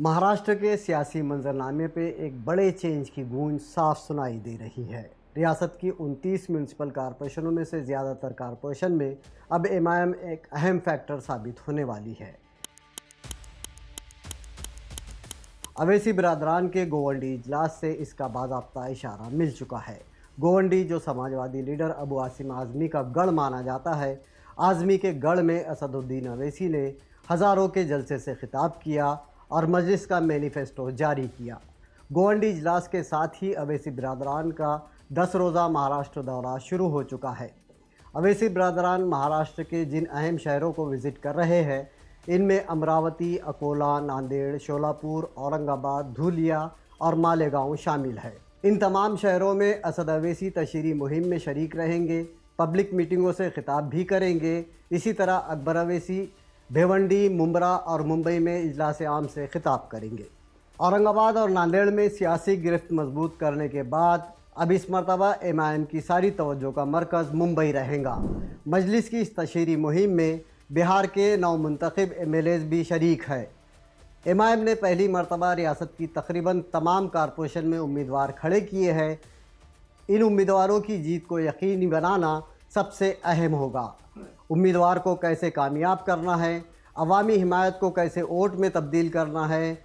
महाराष्ट्र के सियासी मंजरनामे पे एक बड़े चेंज की गूंज साफ सुनाई दे रही है। रियासत की 29 म्यूनसिपल कॉरपोरेशनों में से ज़्यादातर कॉरपोरेशन में अब एमआईएम एक अहम फैक्टर साबित होने वाली है। अवैसी बिरादरान के गोवंडी इजलास से इसका बाज़ाब्ता इशारा मिल चुका है। गोवंडी, जो समाजवादी लीडर अबू आसिम आज़मी का गढ़ माना जाता है, आज़मी के गढ़ में असदुद्दीन अवैसी ने हज़ारों के जलसे से खिताब किया और मजलिस का मैनिफेस्टो जारी किया। गोवंडी इजलास के साथ ही अवैसी बिरादरान का 10 रोज़ा महाराष्ट्र दौरा शुरू हो चुका है। अवैसी बिरादरान महाराष्ट्र के जिन अहम शहरों को विज़िट कर रहे हैं, इनमें अमरावती, अकोला, नांदेड़, शोलापुर, औरंगाबाद, धुलिया और मालेगांव शामिल है। इन तमाम शहरों में असद अवैसी तशहीरी मुहिम में शरीक रहेंगे, पब्लिक मीटिंगों से खिताब भी करेंगे। इसी तरह अकबर अवैसी भिवंडी, मुंब्रा और मुंबई में इजलास आम से खिताब करेंगे। औरंगाबाद और नांदेड़ में सियासी गिरफ्त मजबूत करने के बाद अब इस मरतबा एमआईएम की सारी तवज्जो का मरकज़ मुंबई रहेगा। मजलिस की इस तशहीरी मुहिम में बिहार के 9 मुंतखब एमएलएज भी शरीक है। एमआईएम ने पहली मरतबा रियासत की तकरीबन तमाम कॉरपोरेशन में उम्मीदवार खड़े किए हैं। इन उम्मीदवारों की जीत को यकीनी बनाना सबसे अहम होगा। उम्मीदवार को कैसे कामयाब करना है, अवामी हिमायत को कैसे वोट में तब्दील करना है,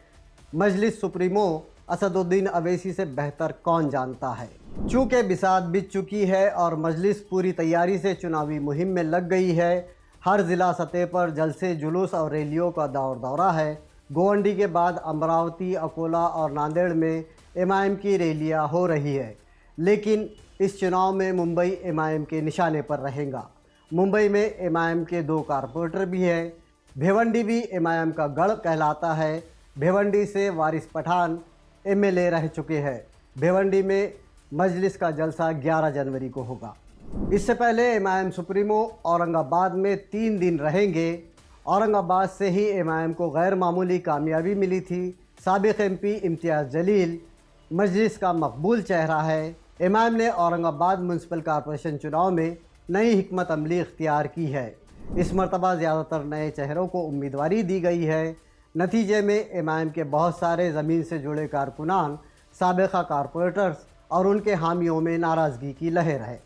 मजलिस सुप्रीमो असदुद्दीन अवैसी से बेहतर कौन जानता है। चूँकि बिसात बीत चुकी है और मजलिस पूरी तैयारी से चुनावी मुहिम में लग गई है, हर ज़िला सतह पर जलसे, जुलूस और रैलियों का दौरा है। गोवंडी के बाद अमरावती, अकोला और नांदेड़ में एमआईएम की रैलियाँ हो रही है, लेकिन इस चुनाव में मुंबई एमआईएम के निशाने पर रहेगा। मुंबई में एमआईएम के 2 कॉरपोरेटर भी हैं। भिवंडी भी एमआईएम का गढ़ कहलाता है। भिवंडी से वारिस पठान एमएलए रह चुके हैं। भिवंडी में मजलिस का जलसा 11 जनवरी को होगा। इससे पहले एमआईएम सुप्रीमो औरंगाबाद में 3 दिन रहेंगे। औरंगाबाद से ही एमआईएम को गैर मामूली कामयाबी मिली थी। साबिक एमपी इम्तियाज़ जलील मजलिस का मकबूल चेहरा है। एमआईएम ने औरंगाबाद म्यूनसिपल कॉरपोरेशन चुनाव में नई हिकमत अमली इख्तियार की है। इस मरतबा ज़्यादातर नए चेहरों को उम्मीदवारी दी गई है। नतीजे में एमआईएम के बहुत सारे ज़मीन से जुड़े कारकुनान, साबिक़ा कॉरपोरेटर्स और उनके हामियों में नाराज़गी की लहर है।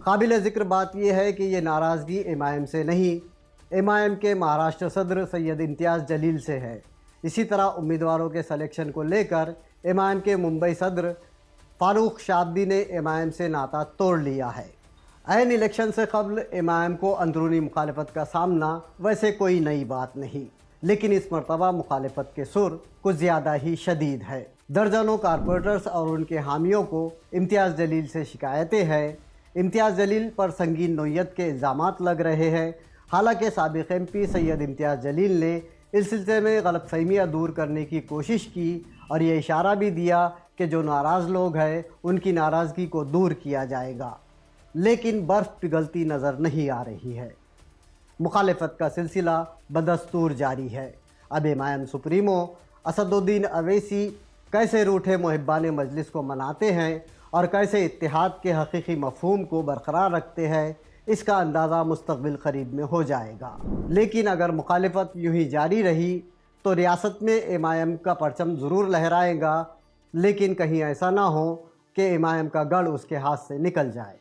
काबिल ज़िक्र बात यह है कि ये नाराज़गी एमआईएम से नहीं, एमआईएम के महाराष्ट्र सदर सैयद इम्तियाज़ जलील से है। इसी तरह उम्मीदवारों के सलेक्शन को लेकर एमआईएम के मुंबई सदर फारूक शाब्दी ने एमआईएम से नाता तोड़ लिया है। ऐन इलेक्शन से कबल एमआईएम को अंदरूनी मुखालफत का सामना वैसे कोई नई बात नहीं, लेकिन इस मरतबा मुखालफत के सुर कुछ ज़्यादा ही शदीद है। दर्जनों कॉरपोरेटर्स और उनके हामियों को इम्तियाज़ जलील से शिकायतें हैं। इम्तियाज़ जलील पर संगीन नोयत के इल्ज़ामात लग रहे हैं। हालांकि साबिक़ एमपी सैयद इम्तियाज़ जलील ने इस सिलसिले में गलतफ़हमियाँ दूर करने की कोशिश की और ये इशारा भी दिया कि जो नाराज़ लोग हैं उनकी नाराज़गी को दूर किया जाएगा, लेकिन बर्फ़ पिघलती नज़र नहीं आ रही है। मुखालफत का सिलसिला बदस्तूर जारी है। अब एमआईएम सुप्रीमो असदुद्दीन अवैसी कैसे रूठे मुहिब्बान मजलिस को मनाते हैं और कैसे इत्तेहाद के हकीकी मफ़हूम को बरकरार रखते हैं, इसका अंदाज़ा मुस्तक़बिल करीब में हो जाएगा। लेकिन अगर मुखालफत यूँ ही जारी रही तो रियासत में एमआईएम का परचम ज़रूर लहराएगा, लेकिन कहीं ऐसा ना हो कि एमआईएम का गढ़ उसके हाथ से निकल जाए।